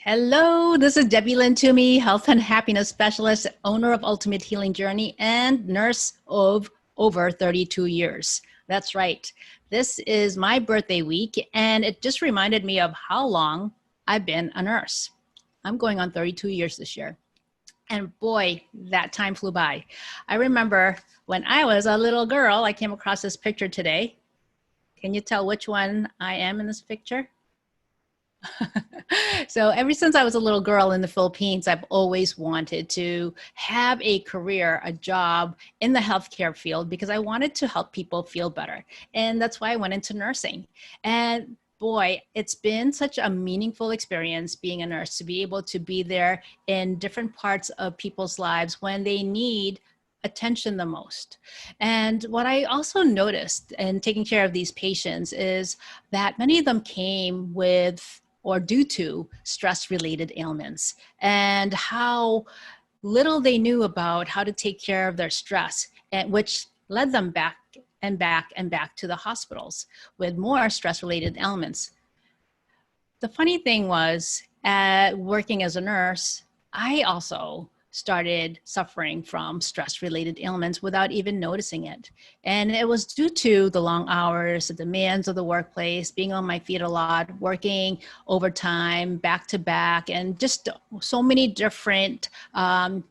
Hello, this is Lyn Toomey, health and happiness specialist, owner of Ultimate Healing Journey, and nurse of over 32 years. That's right. This is my birthday week, and it just reminded me of how long I've been a nurse. I'm going on 32 years this year. And boy, that time flew by. I remember when I was a little girl, I came across this picture today. Can you tell which one I am in this picture? So ever since I was a little girl in the Philippines, I've always wanted to have a career, a job in the healthcare field because I wanted to help people feel better. And that's why I went into nursing. And boy, it's been such a meaningful experience being a nurse, to be able to be there in different parts of people's lives when they need attention the most. And what I also noticed in taking care of these patients is that many of them came with or due to stress-related ailments, and how little they knew about how to take care of their stress, and which led them back and back and back to the hospitals with more stress-related ailments. The funny thing was, working as a nurse, I also started suffering from stress-related ailments without even noticing it. And it was due to the long hours, the demands of the workplace, being on my feet a lot, working overtime, back to back, and just so many different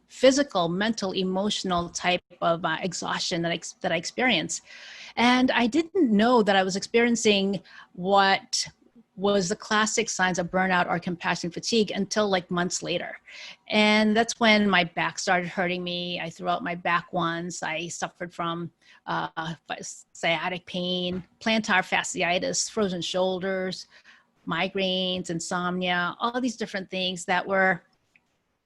physical, mental, emotional type of exhaustion that I experienced. And I didn't know that I was experiencing what was the classic signs of burnout or compassion fatigue until like months later. And that's when my back started hurting me. I threw out my back once. I suffered from sciatic pain, plantar fasciitis, frozen shoulders, migraines, insomnia, all these different things that were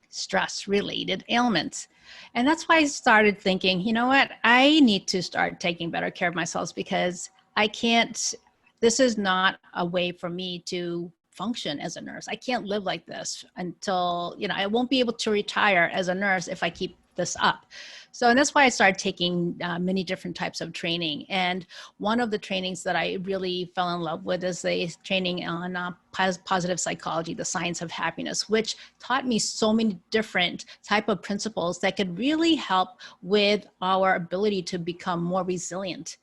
stress-related ailments. And that's why I started thinking, you know what, I need to start taking better care of myself, because this is not a way for me to function as a nurse. I can't live like this until, I won't be able to retire as a nurse if I keep this up. So, and that's why I started taking many different types of training. And one of the trainings that I really fell in love with is the training on positive psychology, the science of happiness, which taught me so many different type of principles that could really help with our ability to become more resilient.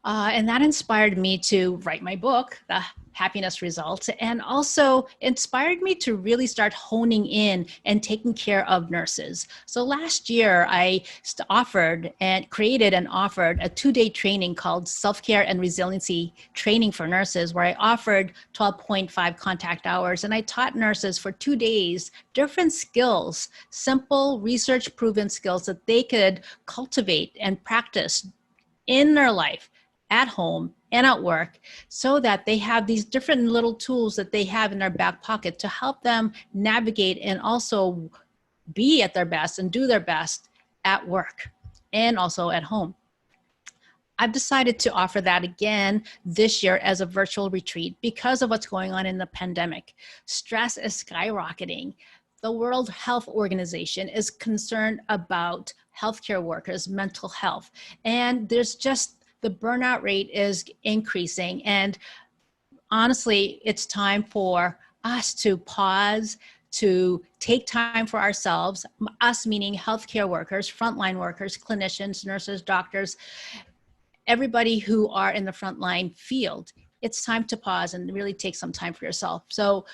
And that inspired me to write my book, The Happiness Results, and also inspired me to really start honing in and taking care of nurses. So last year, I offered and created and offered a 2-day training called Self-Care and Resiliency Training for Nurses, where I offered 12.5 contact hours, and I taught nurses for 2 days different skills, simple research-proven skills that they could cultivate and practice in their life, at home and at work, so that they have these different little tools that they have in their back pocket to help them navigate and also be at their best and do their best at work and also at home. I've decided to offer that again this year as a virtual retreat because of what's going on in the pandemic. Stress is skyrocketing. The World Health Organization is concerned about healthcare workers' mental health, and the burnout rate is increasing. And honestly, it's time for us to pause, to take time for ourselves, us meaning healthcare workers, frontline workers, clinicians, nurses, doctors, everybody who are in the frontline field. It's time to pause and really take some time for yourself. So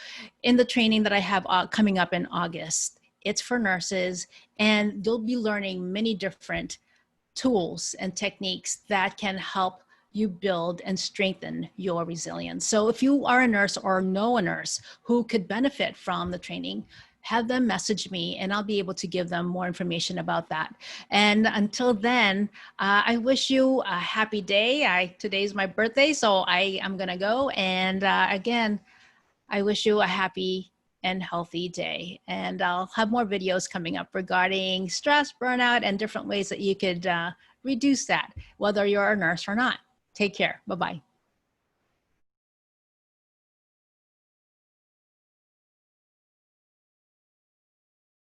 in the training that I have coming up in August, it's for nurses, and you'll be learning many different tools and techniques that can help you build and strengthen your resilience. So if you are a nurse or know a nurse who could benefit from the training, have them message me and I'll be able to give them more information about that. And until then, I wish you a happy day. Today's my birthday, so I am gonna go. And again, I wish you a happy and healthy day. And I'll have more videos coming up regarding stress, burnout, and different ways that you could reduce that, whether you're a nurse or not. Take care. Bye-bye.